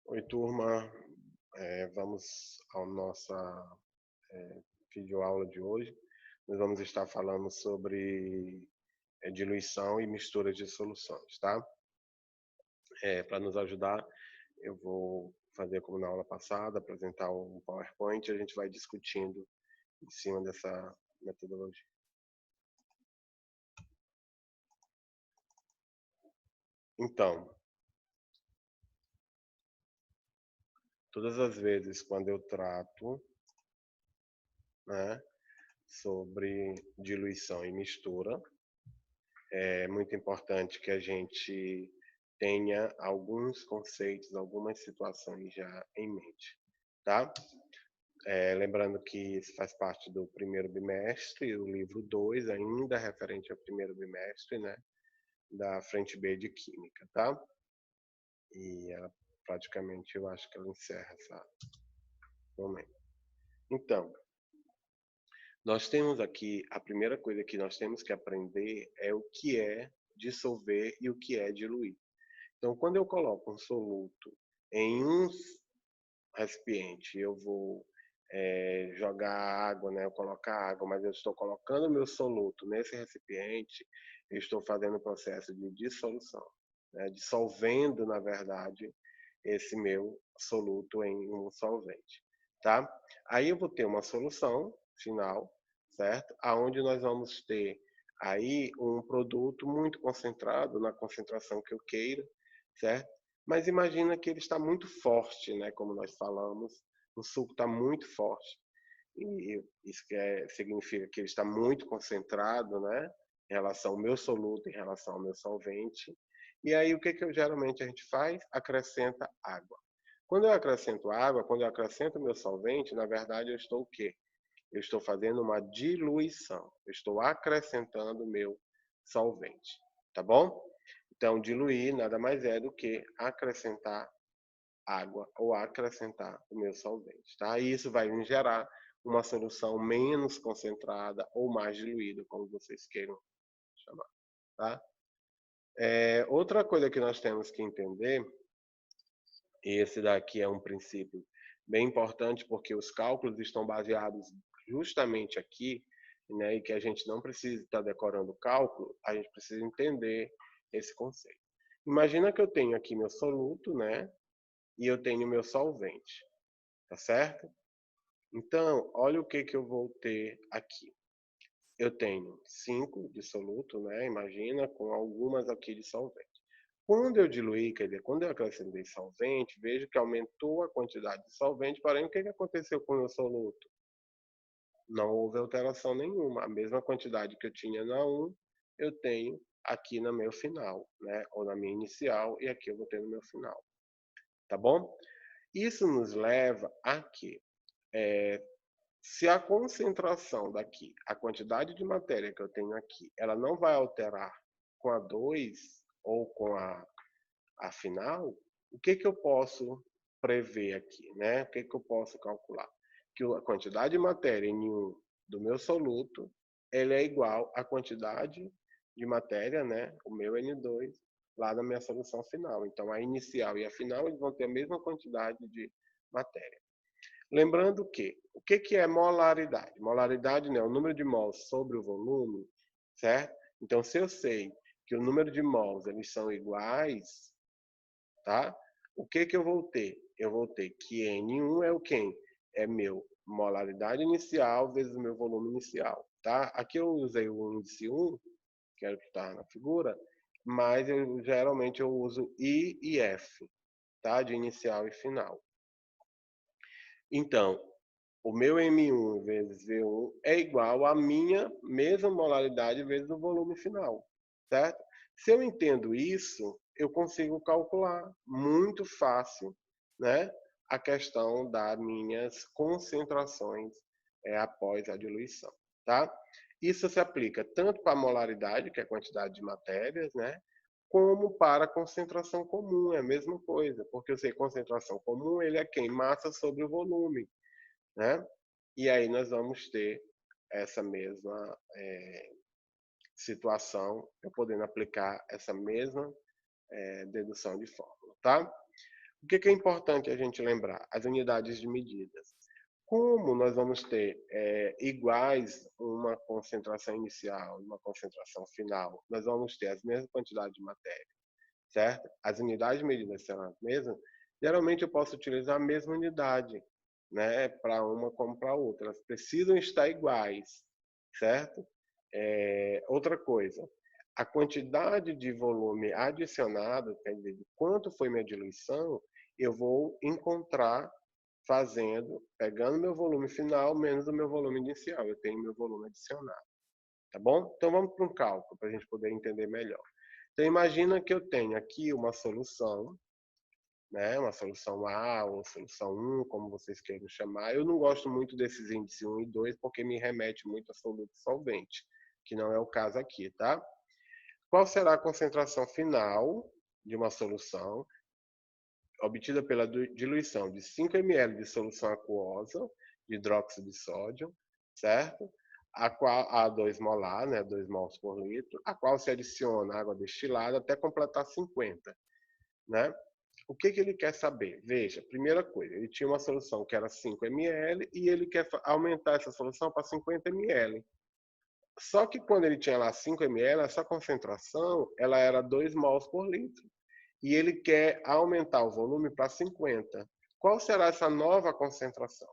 Oi, turma. Vamos à nossa videoaula de hoje. Nós vamos estar falando sobre diluição e mistura de soluções, tá? Para nos ajudar, eu vou fazer como na aula passada, apresentar um PowerPoint e a gente vai discutindo em cima dessa metodologia. Então, todas as vezes quando eu trato, né, sobre diluição e mistura, é muito importante que a gente tenha alguns conceitos, algumas situações já em mente, tá? Lembrando que isso faz parte do primeiro bimestre, o livro 2, ainda referente ao primeiro bimestre, né? Da frente B de Química, tá? E ela, praticamente, eu acho que ela encerra esse momento. Então, nós temos aqui, a primeira coisa que nós temos que aprender é o que é dissolver e o que é diluir. Então, quando eu coloco um soluto em um recipiente, eu vou jogar água, né? Eu colocar água, mas eu estou colocando meu soluto nesse recipiente, eu estou fazendo o processo de dissolução, né? Dissolvendo, na verdade, esse meu soluto em um solvente, tá? Aí eu vou ter uma solução final, certo? Aonde nós vamos ter aí um produto muito concentrado, na concentração que eu queira, certo? Mas imagina que ele está muito forte, né? Como nós falamos, o suco está muito forte. E isso significa que ele está muito concentrado, né? Em relação ao meu soluto, em relação ao meu solvente. E aí o que geralmente a gente faz? Acrescenta água. Quando eu acrescento água, quando eu acrescento meu solvente, na verdade eu estou o quê? Eu estou fazendo uma diluição. Eu estou acrescentando meu solvente, tá bom? Então, diluir nada mais é do que acrescentar água ou acrescentar o meu solvente, tá? E isso vai me gerar uma solução menos concentrada ou mais diluída, como vocês queiram chamar, tá? Outra coisa que nós temos que entender, e esse daqui é um princípio bem importante, porque os cálculos estão baseados justamente aqui, né, e que a gente não precisa estar decorando o cálculo, a gente precisa entender esse conceito. Imagina que eu tenho aqui meu soluto, né, e eu tenho meu solvente, tá certo? Então, olha o que eu vou ter aqui. Eu tenho 5 de soluto, né? Imagina, com algumas aqui de solvente. Quando eu diluí, quer dizer, quando eu acrescentei solvente, vejo que aumentou a quantidade de solvente, porém, o que aconteceu com o meu soluto? Não houve alteração nenhuma. A mesma quantidade que eu tinha na 1, eu tenho aqui no meu final, né? Ou na minha inicial, e aqui eu vou ter no meu final. Tá bom? Isso nos leva a que, se a concentração daqui, a quantidade de matéria que eu tenho aqui, ela não vai alterar com a 2 ou com a final, o que eu posso prever aqui, né? O que eu posso calcular? Que a quantidade de matéria em um do meu soluto, ele é igual à quantidade de matéria, né? O meu N2, lá na minha solução final. Então, a inicial e a final, eles vão ter a mesma quantidade de matéria. Lembrando que, o que é molaridade? Molaridade, né, é o número de mols sobre o volume, certo? Então, se eu sei que o número de mols eles são iguais, tá? O que eu vou ter? Eu vou ter que N1 é o quê? É meu molaridade inicial vezes o meu volume inicial, tá? Aqui eu usei o índice 1, que é o que está na figura, mas geralmente eu uso I e F, tá? De inicial e final. Então, o meu M1 vezes V1 é igual à minha mesma molaridade vezes o volume final, certo? Se eu entendo isso, eu consigo calcular muito fácil, né, a questão das minhas concentrações após a diluição, tá? Isso se aplica tanto para a molaridade, que é a quantidade de matérias, né, como para a concentração comum, é a mesma coisa, porque eu sei concentração comum, ele é quem? Massa sobre o volume, né? E aí nós vamos ter essa mesma situação, eu podendo aplicar essa mesma dedução de fórmula, tá? O que é importante a gente lembrar? As unidades de medidas. Como nós vamos ter iguais uma concentração inicial e uma concentração final, nós vamos ter as mesmas quantidades de matéria, certo? As unidades de medida serão as mesmas, geralmente eu posso utilizar a mesma unidade, né, para uma como para outra. Elas precisam estar iguais, certo? Outra coisa, a quantidade de volume adicionado, quer dizer, quanto foi minha diluição, eu vou encontrar pegando meu volume final menos o meu volume inicial. Eu tenho meu volume adicionado, tá bom? Então vamos para um cálculo para a gente poder entender melhor. Então imagina que eu tenho aqui uma solução, né? Uma solução A ou solução 1, como vocês queiram chamar. Eu não gosto muito desses índices 1 e 2 porque me remete muito a soluto solvente, que não é o caso aqui, tá? Qual será a concentração final de uma solução obtida pela diluição de 5 ml de solução aquosa de hidróxido de sódio, certo? A 2 molar, né, 2 mols por litro, a qual se adiciona água destilada até completar 50, né? O que ele quer saber? Veja, primeira coisa, ele tinha uma solução que era 5 ml e ele quer aumentar essa solução para 50 ml. Só que quando ele tinha lá 5 ml, essa concentração ela era 2 mols por litro. E ele quer aumentar o volume para 50. Qual será essa nova concentração?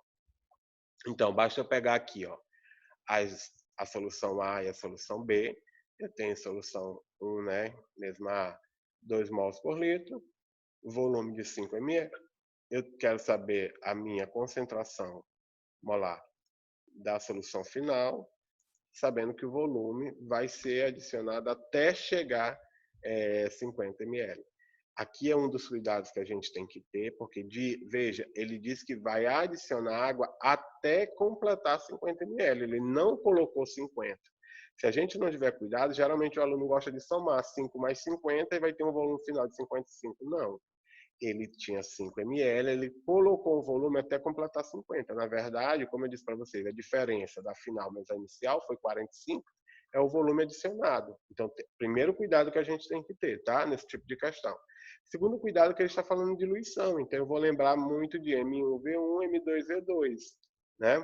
Então, basta eu pegar aqui, ó, a solução A e a solução B. Eu tenho solução 1, né, mesma 2 mols por litro, volume de 5 ml. Eu quero saber a minha concentração molar da solução final, sabendo que o volume vai ser adicionado até chegar 50 ml. Aqui é um dos cuidados que a gente tem que ter, porque, veja, ele diz que vai adicionar água até completar 50 ml, ele não colocou 50. Se a gente não tiver cuidado, geralmente o aluno gosta de somar 5 mais 50 e vai ter um volume final de 55. Não. Ele tinha 5 ml, ele colocou o volume até completar 50. Na verdade, como eu disse para vocês, a diferença da final mais a inicial foi 45, é o volume adicionado. Então, primeiro cuidado que a gente tem que ter, tá? Nesse tipo de questão. Segundo cuidado que ele está falando de diluição, então eu vou lembrar muito de M1V1, M2V2, né?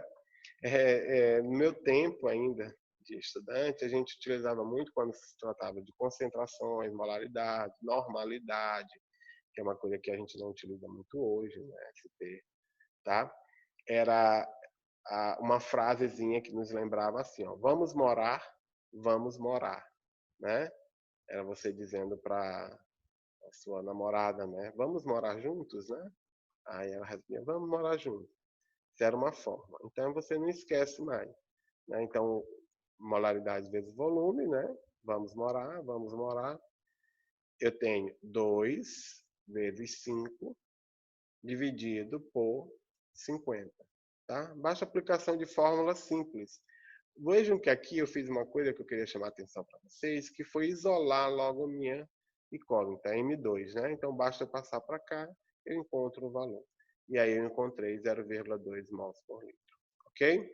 No meu tempo ainda de estudante, a gente utilizava muito quando se tratava de concentrações, molaridade, normalidade, que é uma coisa que a gente não utiliza muito hoje, né? ST, tá? Era uma frasezinha que nos lembrava assim, ó, vamos morar, né? Era você dizendo para a sua namorada, né? Vamos morar juntos, né? Aí ela respondia, vamos morar juntos. Isso era uma forma. Então você não esquece mais, né? Então, molaridade vezes volume, né? Vamos morar. Eu tenho 2 vezes 5 dividido por 50, tá? Baixa aplicação de fórmula simples. Vejam que aqui eu fiz uma coisa que eu queria chamar a atenção para vocês, que foi isolar logo a minha incógnita, M2, né? Então basta eu passar para cá, eu encontro o valor. E aí eu encontrei 0,2 mols por litro, ok?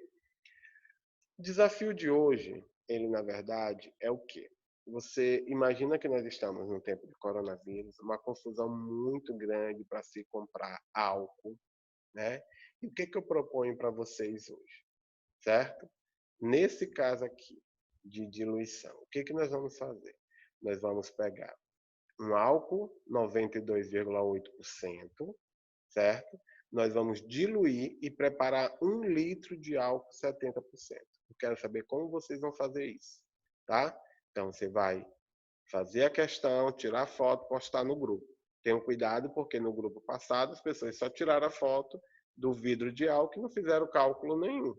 O desafio de hoje, ele na verdade é o quê? Você imagina que nós estamos no tempo de coronavírus, uma confusão muito grande para se comprar álcool, né? E o que eu proponho para vocês hoje, certo? Nesse caso aqui de diluição, o que nós vamos fazer? Nós vamos pegar um álcool 92,8%, certo? Nós vamos diluir e preparar 1 litro de álcool 70%. Eu quero saber como vocês vão fazer isso, tá? Então você vai fazer a questão, tirar foto, postar no grupo. Tenham cuidado porque no grupo passado as pessoas só tiraram a foto do vidro de álcool e não fizeram cálculo nenhum,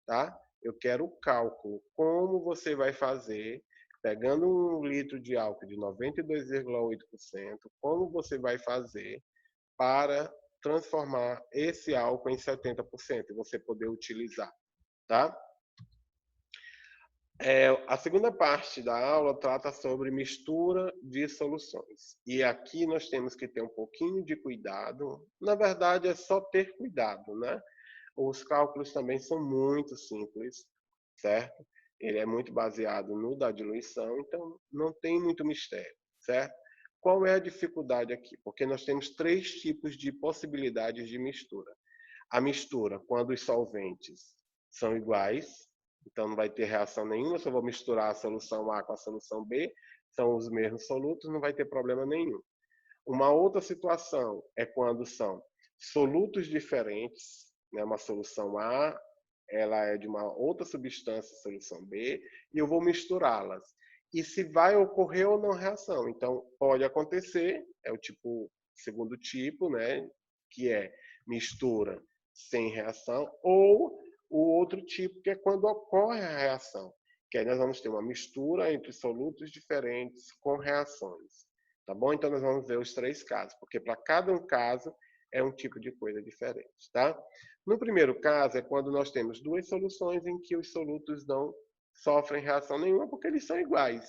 tá? Eu quero o cálculo, como você vai fazer, pegando 1 litro de álcool de 92,8%, como você vai fazer para transformar esse álcool em 70% e você poder utilizar, tá? A segunda parte da aula trata sobre mistura de soluções. E aqui nós temos que ter um pouquinho de cuidado. Na verdade, é só ter cuidado, né? Os cálculos também são muito simples, certo? Ele é muito baseado no da diluição, então não tem muito mistério, certo? Qual é a dificuldade aqui? Porque nós temos 3 tipos de possibilidades de mistura. A mistura, quando os solventes são iguais, então não vai ter reação nenhuma, se eu vou misturar a solução A com a solução B, são os mesmos solutos, não vai ter problema nenhum. Uma outra situação é quando são solutos diferentes, né? Uma solução A, ela é de uma outra substância, solução B, e eu vou misturá-las. E se vai ocorrer ou não reação. Então, pode acontecer, é o segundo tipo, né? Que é mistura sem reação, ou o outro tipo, que é quando ocorre a reação, que aí nós vamos ter uma mistura entre solutos diferentes com reações. Tá bom? Então, nós vamos ver os 3 casos, porque para cada um caso é um tipo de coisa diferente, tá? No primeiro caso, é quando nós temos 2 soluções em que os solutos não sofrem reação nenhuma, porque eles são iguais,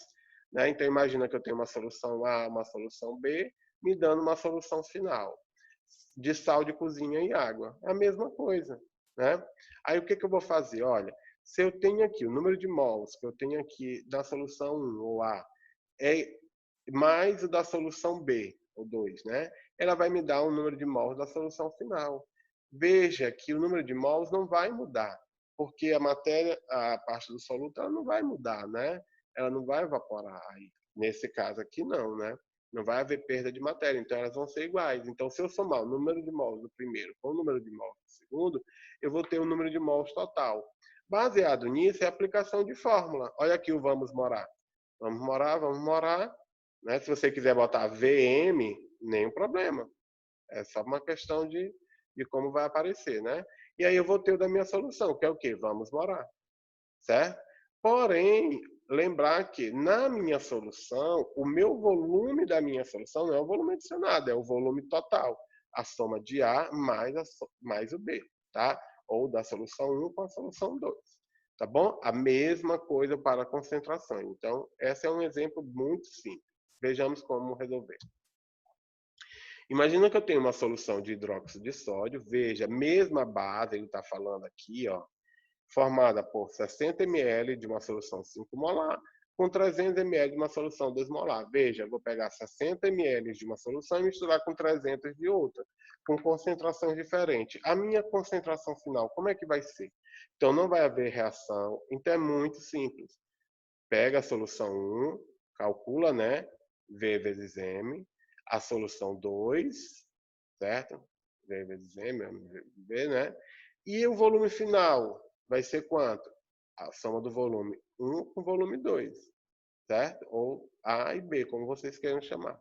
né? Então, imagina que eu tenho uma solução A, uma solução B, me dando uma solução final de sal de cozinha e água. É a mesma coisa, né? Aí, o que eu vou fazer? Olha, se eu tenho aqui o número de mols que eu tenho aqui da solução 1 ou A é mais o da solução B, ou 2, né? Ela vai me dar o número de mols da solução final. Veja que o número de mols não vai mudar, porque a matéria, a parte do soluto, ela não vai mudar, né? Ela não vai evaporar aí. Nesse caso aqui, não, né? Não vai haver perda de matéria, então elas vão ser iguais. Então, se eu somar o número de mols do primeiro com o número de mols do segundo, eu vou ter o número de mols total. Baseado nisso, é a aplicação de fórmula. Olha aqui o vamos morar. Vamos morar. Né? Se você quiser botar VM, nenhum problema. É só uma questão de como vai aparecer, né? E aí eu vou ter o da minha solução, que é o quê? Vamos morar, certo? Porém, lembrar que na minha solução, o meu volume da minha solução não é o volume adicionado, é o volume total. A soma de A mais o B, tá? Ou da solução 1 com a solução 2. Tá bom? A mesma coisa para a concentração. Então, esse é um exemplo muito simples. Vejamos como resolver. Imagina que eu tenho uma solução de hidróxido de sódio, veja, mesma base, ele está falando aqui, ó, formada por 60 ml de uma solução 5 molar, com 300 ml de uma solução 2 molar. Veja, eu vou pegar 60 ml de uma solução e misturar com 300 de outra, com concentrações diferentes. A minha concentração final, como é que vai ser? Então, não vai haver reação, então é muito simples. Pega a solução 1, calcula, né? V vezes M, a solução 2, certo? V vezes M, V, né? E o volume final vai ser quanto? A soma do volume 1 com o volume 2, certo? Ou A e B, como vocês queiram chamar.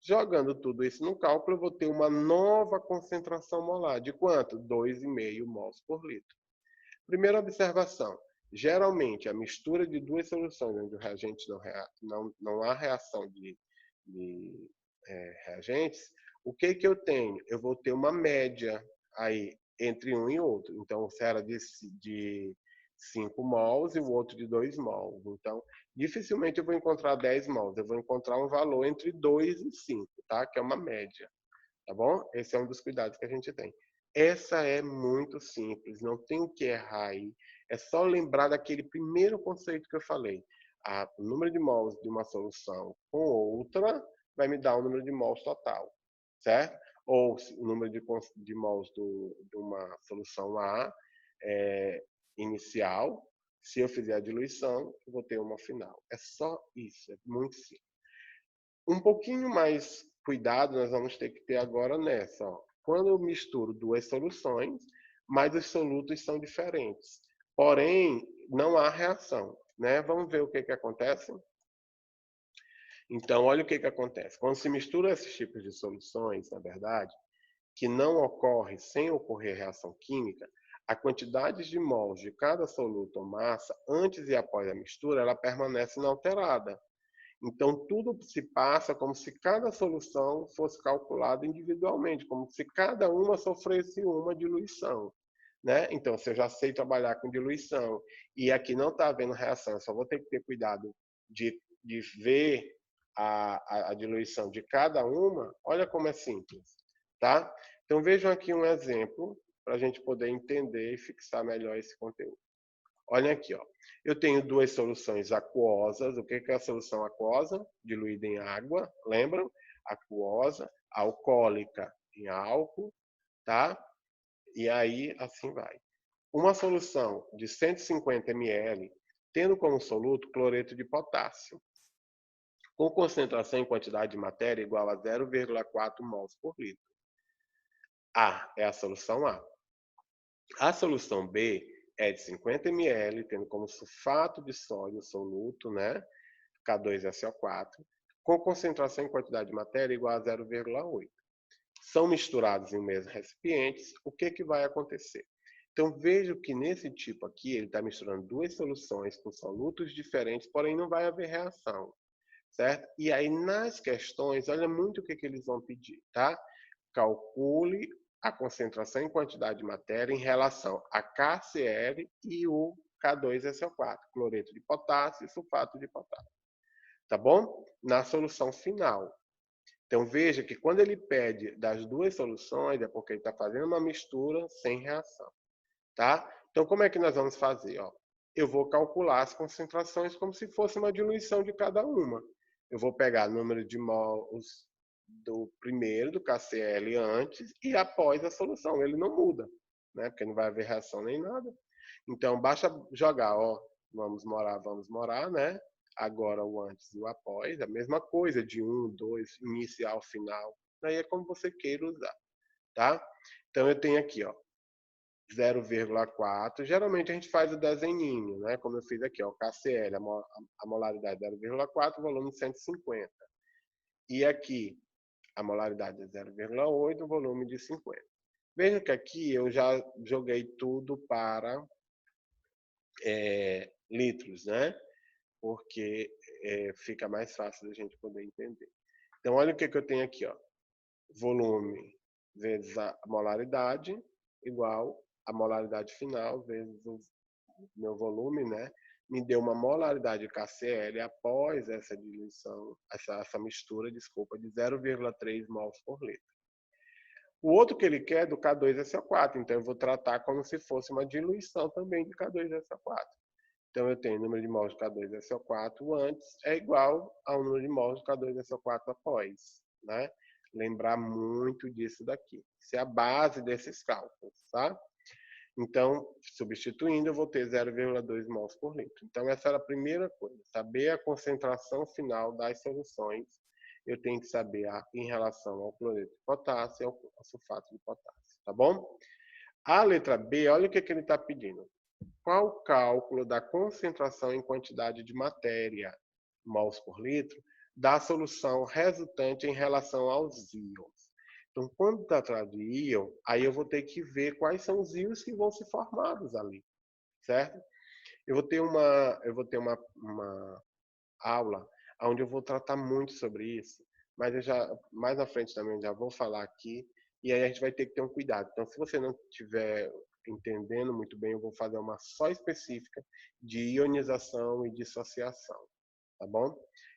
Jogando tudo isso no cálculo, eu vou ter uma nova concentração molar. De quanto? 2,5 mols por litro. Primeira observação. Geralmente, a mistura de 2 soluções onde o reagente não há reação de reagentes, o que eu tenho? Eu vou ter uma média aí entre um e outro. Então, se era de 5 mols e o outro de 2 mols. Então, dificilmente eu vou encontrar 10 mols. Eu vou encontrar um valor entre 2 e 5, tá? Que é uma média. Tá bom? Esse é um dos cuidados que a gente tem. Essa é muito simples, não tem o que errar aí. É só lembrar daquele primeiro conceito que eu falei. O número de mols de uma solução com outra vai me dar o número de mols total, certo? Ou o número de mols de uma solução A inicial, se eu fizer a diluição, eu vou ter uma final. É só isso, é muito simples. Um pouquinho mais cuidado nós vamos ter que ter agora nessa. Ó. Quando eu misturo 2 soluções, mas os solutos são diferentes. Porém, não há reação. Né? Vamos ver o que acontece? Então, olha o que acontece. Quando se mistura esses tipos de soluções, na verdade, que não ocorre sem ocorrer reação química, a quantidade de mols de cada soluto ou massa, antes e após a mistura, ela permanece inalterada. Então, tudo se passa como se cada solução fosse calculada individualmente, como se cada uma sofresse uma diluição. Né? Então, se eu já sei trabalhar com diluição e aqui não está havendo reação, eu só vou ter que ter cuidado de ver a diluição de cada uma, olha como é simples. Tá? Então, vejam aqui um exemplo para a gente poder entender e fixar melhor esse conteúdo. Olha aqui, ó. Eu tenho duas soluções aquosas. O que é a solução aquosa? Diluída em água, lembram? Aquosa, alcoólica em álcool, tá? E aí, assim vai. Uma solução de 150 ml, tendo como soluto cloreto de potássio, com concentração em quantidade de matéria igual a 0,4 mols por litro. A é a solução A. A solução B é de 50 ml, tendo como sulfato de sódio soluto, né, K2SO4, com concentração em quantidade de matéria igual a 0,8. São misturados em mesmos recipientes, o que vai acontecer? Então, vejo que nesse tipo aqui, ele está misturando duas soluções com solutos diferentes, porém não vai haver reação, certo? E aí, nas questões, olha muito o que eles vão pedir, tá? Calcule a concentração em quantidade de matéria em relação a KCl e o K2SO4, cloreto de potássio e sulfato de potássio, tá bom? Na solução final. Então, veja que quando ele pede das duas soluções, é porque ele está fazendo uma mistura sem reação, tá? Então, como é que nós vamos fazer? Ó? Eu vou calcular as concentrações como se fosse uma diluição de cada uma. Eu vou pegar o número de mols do primeiro, do KCl, antes e após a solução. Ele não muda, né? Porque não vai haver reação nem nada. Então, basta jogar, ó, vamos morar, né? Agora o antes e o após, a mesma coisa, de 1, 2, inicial, final. Daí é como você queira usar, tá? Então, eu tenho aqui, ó, 0,4. Geralmente a gente faz o desenhinho, né? Como eu fiz aqui, ó, o KCl, a molaridade 0,4, volume 150. E aqui, a molaridade é 0,8, volume de 50. Veja que aqui eu já joguei tudo para litros, né? Porque fica mais fácil da gente poder entender. Então, olha o que eu tenho aqui, ó. Volume vezes a molaridade igual a molaridade final vezes o meu volume, né? Me deu uma molaridade KCl após essa diluição, essa mistura, desculpa, de 0,3 mols por litro. O outro que ele quer é do K2SO4, então eu vou tratar como se fosse uma diluição também de K2SO4. Então, eu tenho o número de mols de K2SO4 antes é igual ao número de mols de K2SO4 após, né? Lembrar muito disso daqui. Isso é a base desses cálculos, tá? Então, substituindo, eu vou ter 0,2 mols por litro. Então, essa era a primeira coisa. Saber a concentração final das soluções. Eu tenho que saber em relação ao cloreto de potássio e ao sulfato de potássio, tá bom? A letra B, olha o que ele está pedindo. Qual o cálculo da concentração em quantidade de matéria, mols por litro, da solução resultante em relação aos íons? Então, quando está atrás de íon, aí eu vou ter que ver quais são os íons que vão se formados ali, certo? Eu vou ter uma aula onde eu vou tratar muito sobre isso, mas eu já mais na frente também já vou falar aqui, e aí a gente vai ter que ter um cuidado. Então, se você não tiver entendendo muito bem, eu vou fazer uma só específica de ionização e dissociação, tá bom?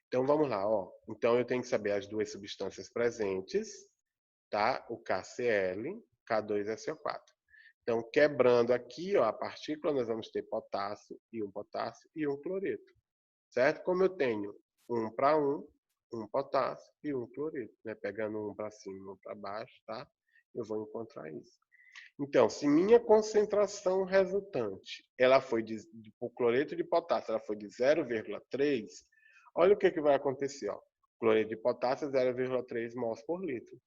Então vamos lá, ó. Então eu tenho que saber as duas substâncias presentes, tá? O KCl, K2SO4. Então, quebrando aqui, ó, a partícula, nós vamos ter potássio e um cloreto, certo? Como eu tenho 1 para 1, um potássio e um cloreto, né? Pegando um para cima e um para baixo, tá? Eu vou encontrar isso. Então, se minha concentração resultante, ela foi o cloreto de potássio, ela foi de 0,3, olha o que vai acontecer, ó. Cloreto de potássio é 0,3 mols por litro.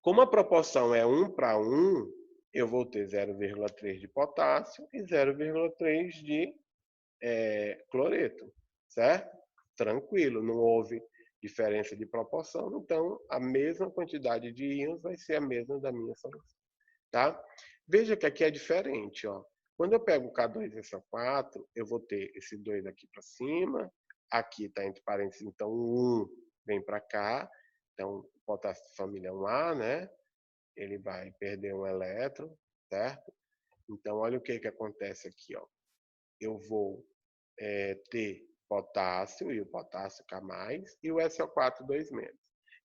Como a proporção é 1 para 1, eu vou ter 0,3 de potássio e 0,3 de cloreto, certo? Tranquilo, não houve diferença de proporção, então a mesma quantidade de íons vai ser a mesma da minha solução, tá? Veja que aqui é diferente, ó. Quando eu pego o K2SO4, eu vou ter esse 2 aqui para cima, aqui está entre parênteses, então o 1 vem para cá, então o potássio de família 1A, né? Ele vai perder um elétron, certo? Então, olha o que acontece aqui, ó. Eu vou ter potássio, e o potássio K+, e o SO4 2 menos.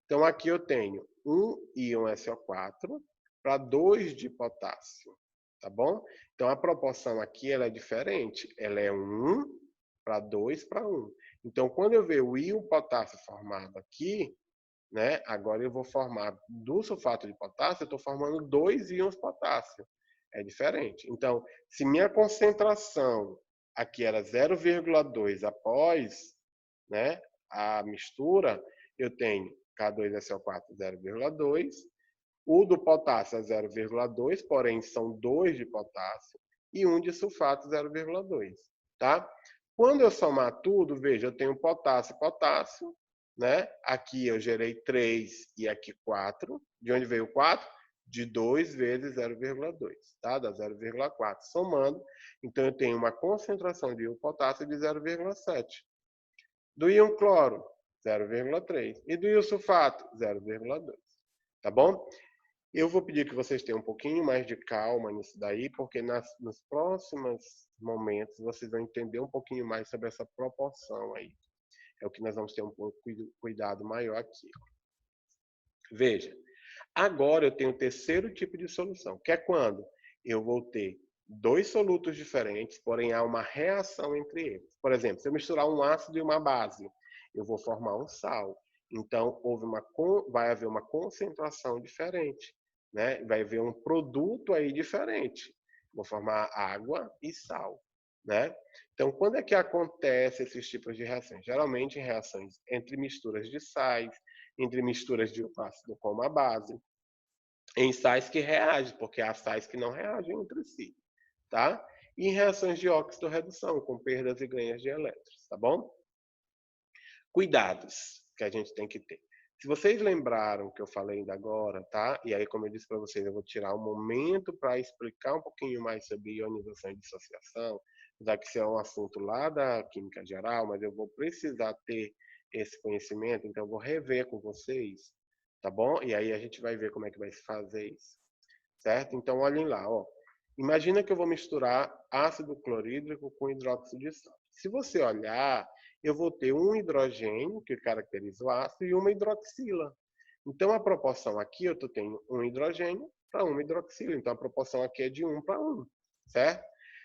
Então, aqui eu tenho um íon SO4 para 2 de potássio, tá bom? Então, a proporção aqui ela é diferente, ela é 1 para 2 para 1. Então, quando eu ver o íon potássio formado aqui, né, agora eu vou formar do sulfato de potássio, eu estou formando 2 íons potássio. É diferente. Então, se minha concentração aqui era 0,2 após, né, a mistura, eu tenho K2SO4 0,2, o do potássio é 0,2, porém são 2 de potássio, e 1 de sulfato 0,2, tá? Quando eu somar tudo, veja, eu tenho potássio, potássio, né? Aqui eu gerei 3 e aqui 4. De onde veio 4? De 2 vezes 0,2, tá? Dá 0,4. Somando, então eu tenho uma concentração de íon potássio de 0,7. Do íon cloro, 0,3. E do íon sulfato, 0,2. Tá bom? Eu vou pedir que vocês tenham um pouquinho mais de calma nisso daí, porque nos próximos momentos vocês vão entender um pouquinho mais sobre essa proporção aí. É o que nós vamos ter um pouco cuidado maior aqui. Veja, agora eu tenho o terceiro tipo de solução, que é quando eu vou ter 2 solutos diferentes, porém há uma reação entre eles. Por exemplo, se eu misturar um ácido e uma base, eu vou formar um sal. Então, vai haver uma concentração diferente, né? Vai haver um produto aí diferente. Vou formar água e sal, né? Então, quando é que acontece esses tipos de reações? Geralmente em reações entre misturas de sais, entre misturas de ácido com uma base, em sais que reagem, porque há sais que não reagem entre si, tá? E em reações de óxido-redução, com perdas e ganhos de elétrons, tá bom? Cuidados que a gente tem que ter. Se vocês lembraram que eu falei ainda agora, tá? E aí, como eu disse para vocês, eu vou tirar um momento para explicar um pouquinho mais sobre ionização e dissociação, já que isso é um assunto lá da química geral, mas eu vou precisar ter esse conhecimento, então eu vou rever com vocês, tá bom? E aí a gente vai ver como é que vai se fazer isso, certo? Então, olhem lá, ó. Imagina que eu vou misturar ácido clorídrico com hidróxido de sódio. Se você olhar, eu vou ter um hidrogênio, que caracteriza o ácido, e uma hidroxila. Então, a proporção aqui, eu tenho um hidrogênio para uma hidroxila. Então, a proporção aqui é de 1 para 1, certo?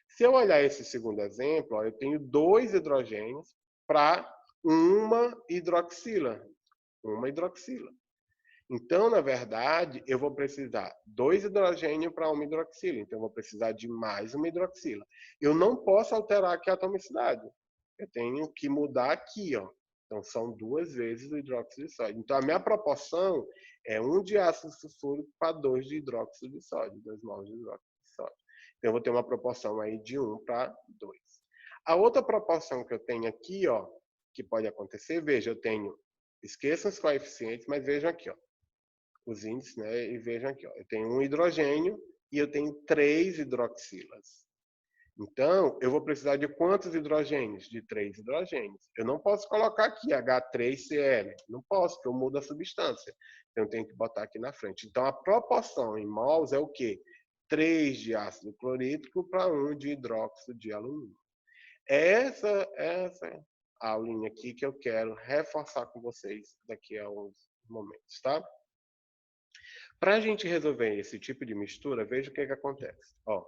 Se eu olhar esse segundo exemplo, ó, eu tenho 2 hidrogênios para uma hidroxila. Uma hidroxila. Então, na verdade, eu vou precisar 2 hidrogênios para uma hidroxila. Então, eu vou precisar de mais uma hidroxila. Eu não posso alterar aqui a atomicidade. Eu tenho que mudar aqui, ó. Então, são 2 vezes o hidróxido de sódio. Então, a minha proporção é 1 de ácido sulfúrico para 2 de hidróxido de sódio, 2 mols de hidróxido de sódio. Então, eu vou ter uma proporção aí de 1 para 2. A outra proporção que eu tenho aqui, ó, que pode acontecer, veja, eu tenho, esqueçam os coeficientes, mas vejam aqui, ó, os índices, né? E vejam aqui, ó, eu tenho um hidrogênio e eu tenho 3 hidroxilas. Então, eu vou precisar de quantos hidrogênios? De 3 hidrogênios. Eu não posso colocar aqui H3Cl. Não posso, porque eu mudo a substância. Então, eu tenho que botar aqui na frente. Então, a proporção em mols é o quê? 3 de ácido clorídrico para 1 de hidróxido de alumínio. Essa aulinha aqui que eu quero reforçar com vocês daqui a uns momentos, tá? Para a gente resolver esse tipo de mistura, veja o que acontece. Ó,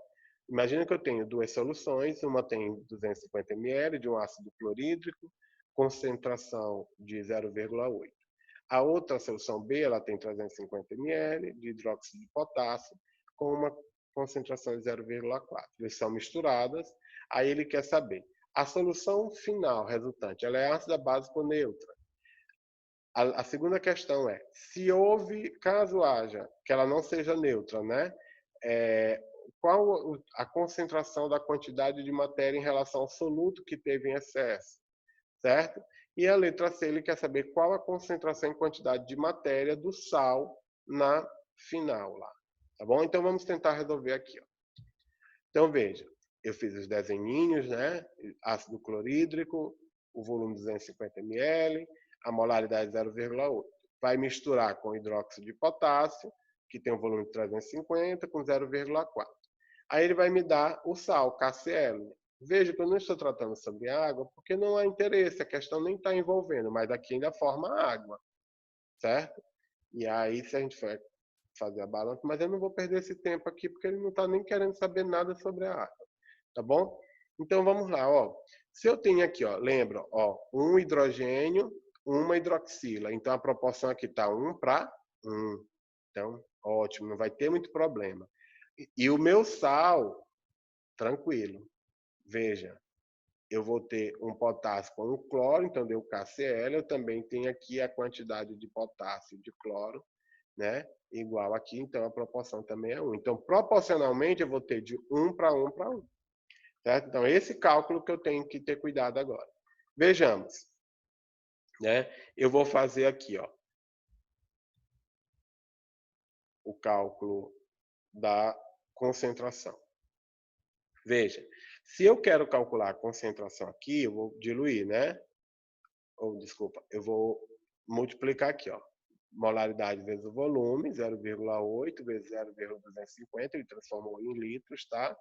imagina que eu tenho 2 soluções, uma tem 250 ml de um ácido clorídrico, concentração de 0,8. A outra solução B, ela tem 350 ml de hidróxido de potássio, com uma concentração de 0,4. Eles são misturadas, aí ele quer saber, a solução final resultante, ela é ácida básica ou neutra? A segunda questão é, caso haja, que ela não seja neutra, né? Qual a concentração da quantidade de matéria em relação ao soluto que teve em excesso, certo? E a letra C, ele quer saber qual a concentração em quantidade de matéria do sal na final lá, tá bom? Então vamos tentar resolver aqui, ó. Então veja, eu fiz os desenhinhos, né? Ácido clorídrico, o volume 250 ml, a molaridade 0,8. Vai misturar com hidróxido de potássio, que tem um volume de 350, com 0,4. Aí ele vai me dar o sal, KCl. Veja que eu não estou tratando sobre água, porque não há interesse, a questão nem está envolvendo, mas aqui ainda forma água, certo? E aí, se a gente for fazer a balança, mas eu não vou perder esse tempo aqui, porque ele não está nem querendo saber nada sobre a água, tá bom? Então, vamos lá, ó. Se eu tenho aqui, ó, lembra, ó, um hidrogênio, uma hidroxila. Então, a proporção aqui está 1 para 1. Então, ótimo, não vai ter muito problema. E o meu sal, tranquilo. Veja, eu vou ter um potássio com um cloro, então deu KCl. Eu também tenho aqui a quantidade de potássio de cloro, né? Igual aqui, então a proporção também é 1. Então, proporcionalmente, eu vou ter de 1 para 1 para 1. Certo? Então, esse cálculo que eu tenho que ter cuidado agora. Vejamos. Né? Eu vou fazer aqui, ó, o cálculo da concentração. Veja, se eu quero calcular a concentração aqui, eu vou diluir, né? Ou, desculpa, eu vou multiplicar aqui, ó. Molaridade vezes o volume, 0,8 vezes 0,250, ele transformou em litros, tá?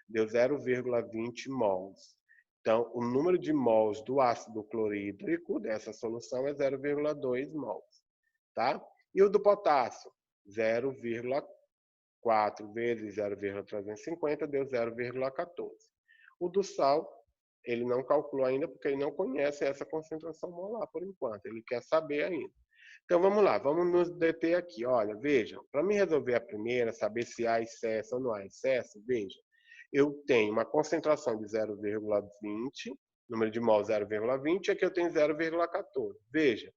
Deu 0,20 mols. Então, o número de mols do ácido clorídrico dessa solução é 0,2 mols, tá? E o do potássio? 0,4 vezes 0,350 deu 0,14. O do sal, ele não calculou ainda porque ele não conhece essa concentração molar por enquanto, ele quer saber ainda. Então vamos lá, vamos nos deter aqui. Olha, vejam, para me resolver a primeira, saber se há excesso ou não há excesso, veja, eu tenho uma concentração de 0,20, número de mol 0,20, aqui eu tenho 0,14. Veja,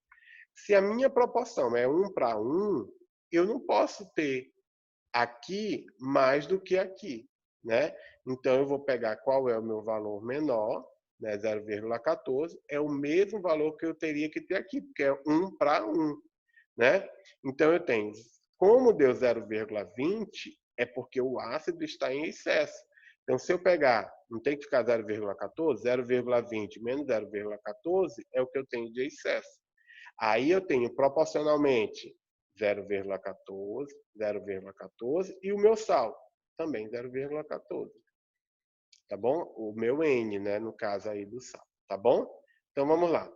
se a minha proporção é 1 para 1, eu não posso ter aqui mais do que aqui, né? Então, eu vou pegar qual é o meu valor menor, né? 0,14, é o mesmo valor que eu teria que ter aqui, porque é 1 para 1, né? Então, eu tenho, como deu 0,20, é porque o ácido está em excesso. Então, se eu pegar, não tem que ficar 0,14, 0,20 menos 0,14 é o que eu tenho de excesso. Aí eu tenho proporcionalmente 0,14, 0,14 e o meu sal também 0,14. Tá bom? O meu N, né, no caso aí do sal, tá bom? Então vamos lá.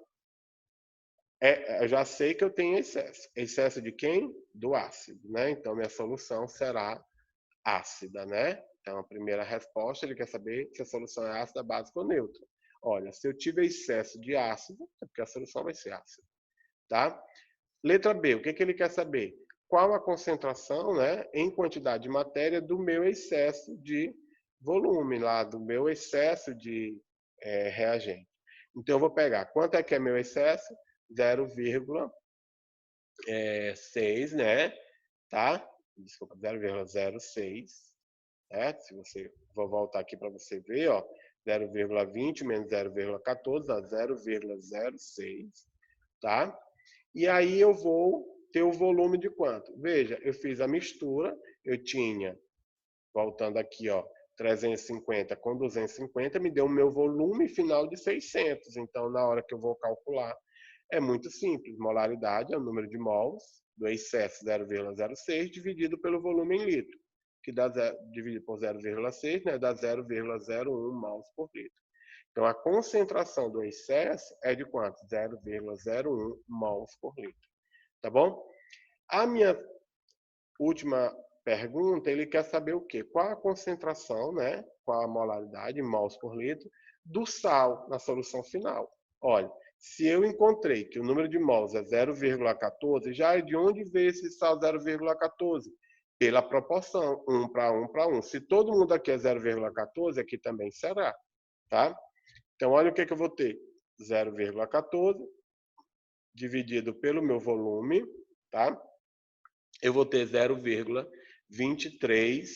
Eu já sei que eu tenho excesso. Excesso de quem? Do ácido, né? Então minha solução será ácida, né? Então a primeira resposta, ele quer saber se a solução é ácida, básica ou neutra. Olha, se eu tiver excesso de ácido, é porque a solução vai ser ácida, tá? Letra B, o que ele quer saber? Qual a concentração, né, em quantidade de matéria do meu excesso de volume, lá do meu excesso de reagente. Então, eu vou pegar, quanto é que é meu excesso? 0,6, né? Tá? Desculpa, 0,06, certo? Se você, vou voltar aqui para você ver, ó, 0,20 menos 0,14 dá 0,06, tá? E aí eu vou ter o volume de quanto? Veja, eu fiz a mistura, eu tinha, voltando aqui, ó, 350 com 250, me deu o meu volume final de 600. Então, na hora que eu vou calcular, é muito simples. Molaridade é o número de mols do excesso 0,06 dividido pelo volume em litro, que dá dividido por 0,6, né, dá 0,01 mols por litro. Então, a concentração do excesso é de quanto? 0,01 mols por litro. Tá bom? A minha última pergunta, ele quer saber o quê? Qual a concentração, né? Qual a molaridade, mols por litro, do sal na solução final. Olha, se eu encontrei que o número de mols é 0,14, já é de onde veio esse sal 0,14? Pela proporção, 1 para 1 para 1. Se todo mundo aqui é 0,14, aqui também será, tá? Então, olha o que eu vou ter. 0,14 dividido pelo meu volume, tá? Eu vou ter 0,23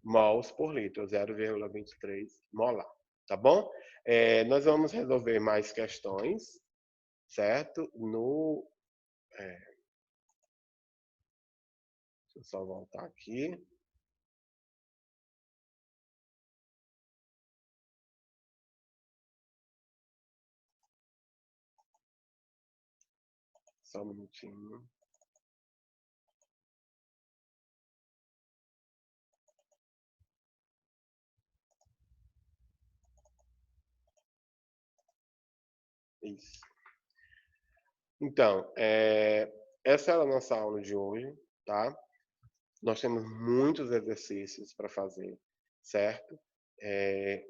mols por litro, 0,23 molar, tá bom? Nós vamos resolver mais questões, certo? Deixa eu só voltar aqui. Só um minutinho. Isso. Então, essa era a nossa aula de hoje, tá? Nós temos muitos exercícios para fazer, certo?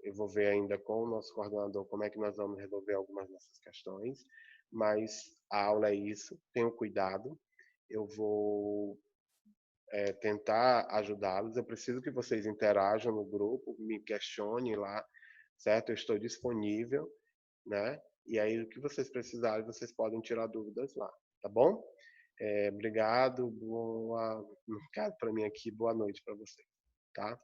Eu vou ver ainda com o nosso coordenador como é que nós vamos resolver algumas dessas questões, mas a aula é isso, tenham cuidado, eu vou tentar ajudá-los, eu preciso que vocês interajam no grupo, me questionem lá, certo? Eu estou disponível, né? E aí, o que vocês precisarem, vocês podem tirar dúvidas lá, tá bom? Obrigado, no caso para mim aqui, boa noite para vocês, tá?